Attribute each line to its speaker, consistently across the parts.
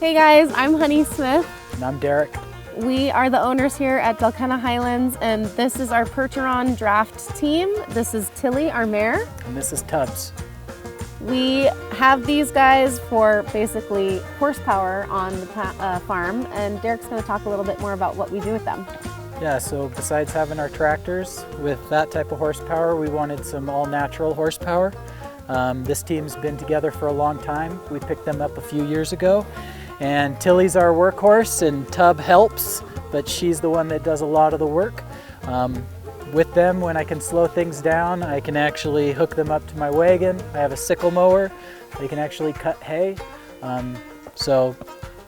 Speaker 1: Hey guys, I'm Honey Smith.
Speaker 2: And I'm Derek.
Speaker 1: We are the owners here at Dalkena Highlands, and this is our Percheron draft team. This is Tilly, our mare.
Speaker 2: And this is Tubbs.
Speaker 1: We have these guys for basically horsepower on the farm, and Derek's going to talk a little bit more about what we do with them.
Speaker 2: Yeah, so besides having our tractors with that type of horsepower, we wanted some all-natural horsepower. This team's been together for a long time. We picked them up a few years ago. And Tilly's our workhorse and Tub helps, but she's the one that does a lot of the work. With them, when I can slow things down, I can actually hook them up to my wagon. I have a sickle mower. They can actually cut hay. So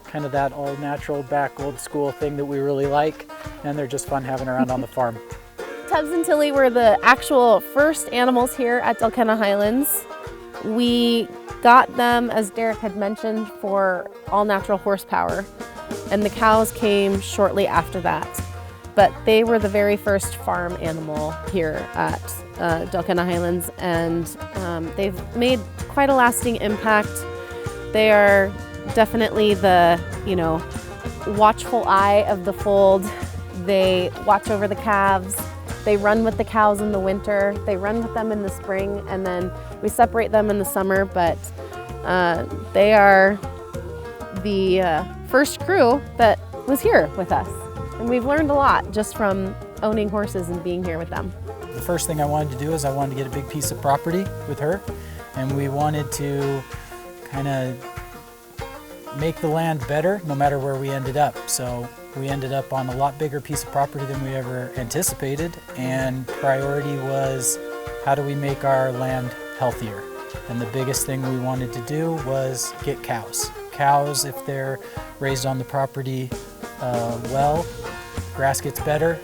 Speaker 2: kind of that all natural, back old school thing that we really like. And they're just fun having around on the farm.
Speaker 1: Tubbs and Tilly were the actual first animals here at Dalkena Highlands. We got them, as Derek had mentioned, for all natural horsepower, and the cows came shortly after that. But they were the very first farm animal here at Dalkena Highlands, and they've made quite a lasting impact. They are definitely the, watchful eye of the fold. They watch over the calves. They run with the cows in the winter. They run with them in the spring, and then we separate them in the summer, but they are the first crew that was here with us. And we've learned a lot just from owning horses and being here with them.
Speaker 2: The first thing I wanted to do is I wanted to get a big piece of property with her, and we wanted to kind of make the land better no matter where we ended up. So we ended up on a lot bigger piece of property than we ever anticipated, and priority was how do we make our land healthier? And the biggest thing we wanted to do was get cows. Cows, if they're raised on the property well, grass gets better,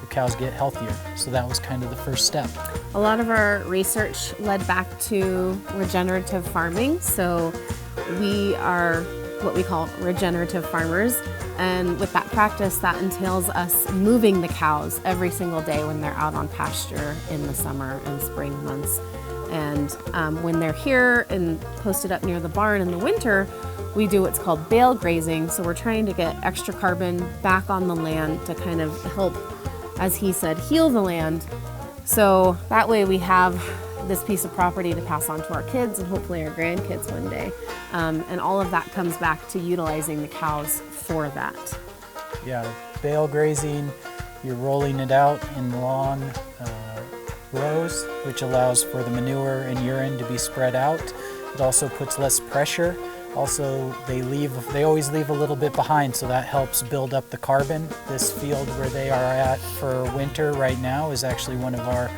Speaker 2: the cows get healthier. So that was kind of the first step.
Speaker 1: A lot of our research led back to regenerative farming. So we are what we call regenerative farmers. And with that practice, that entails us moving the cows every single day when they're out on pasture in the summer and spring months. And when they're here and posted up near the barn in the winter, we do what's called bale grazing. So we're trying to get extra carbon back on the land to kind of help, as he said, heal the land. So that way we have this piece of property to pass on to our kids and hopefully our grandkids one day. And all of that comes back to utilizing the cows for that.
Speaker 2: Yeah, bale grazing, you're rolling it out in long rows, which allows for the manure and urine to be spread out. It also puts less pressure. Also, they always leave a little bit behind, so that helps build up the carbon. This field where they are at for winter right now is actually one of our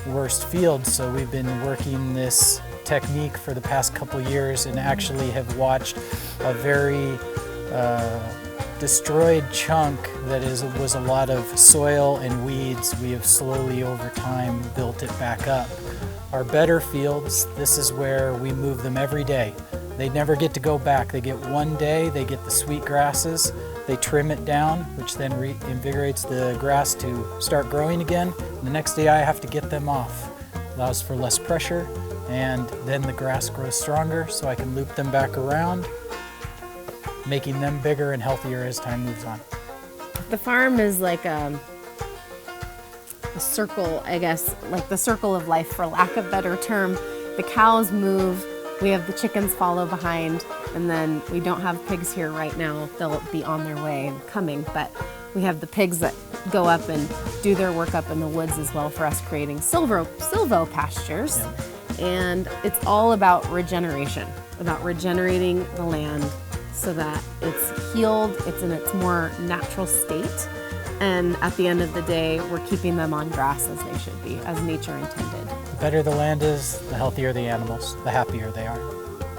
Speaker 2: worst fields, so we've been working this technique for the past couple years and actually have watched a very destroyed chunk that was a lot of soil and weeds. We have slowly over time built it back up. Our better fields, this is where we move them every day. They never get to go back. They get one day, they get the sweet grasses, they trim it down, which then reinvigorates the grass to start growing again. And the next day I have to get them off. Allows for less pressure, and then the grass grows stronger, so I can loop them back around, making them bigger and healthier as time moves on.
Speaker 1: The farm is like a circle, I guess, like the circle of life, for lack of a better term. The cows move, we have the chickens follow behind, and then we don't have pigs here right now. They'll be on their way and coming, but we have the pigs that go up and do their work up in the woods as well for us, creating silvo pastures.
Speaker 2: Yeah.
Speaker 1: And it's all about regeneration, about regenerating the land so that it's healed, it's in its more natural state, and at the end of the day, we're keeping them on grass as they should be, as nature intended.
Speaker 2: The better the land is, the healthier the animals, the happier they are.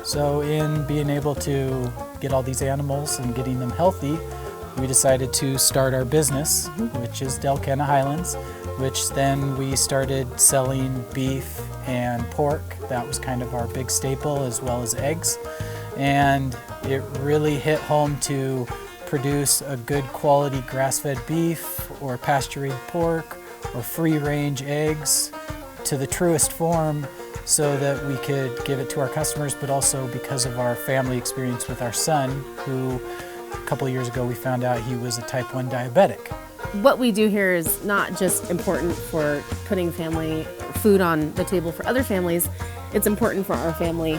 Speaker 2: So in being able to get all these animals and getting them healthy, we decided to start our business, which is Dalkena Highlands, which then we started selling beef and pork. That was kind of our big staple, as well as eggs. And it really hit home to produce a good quality grass-fed beef or pasture-raised pork or free-range eggs to the truest form, so that we could give it to our customers, but also because of our family experience with our son, who a couple of years ago we found out he was a type 1 diabetic.
Speaker 1: What we do here is not just important for putting family food on the table for other families, it's important for our family.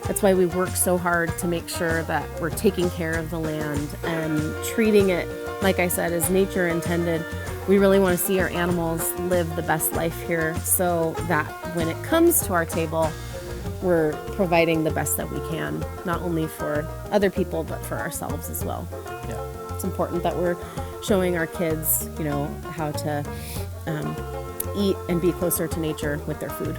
Speaker 1: That's why we work so hard to make sure that we're taking care of the land and treating it, like I said, as nature intended. We really want to see our animals live the best life here so that when it comes to our table, we're providing the best that we can, not only for other people, but for ourselves as well.
Speaker 2: Yeah.
Speaker 1: It's important that we're showing our kids, how to eat and be closer to nature with their food.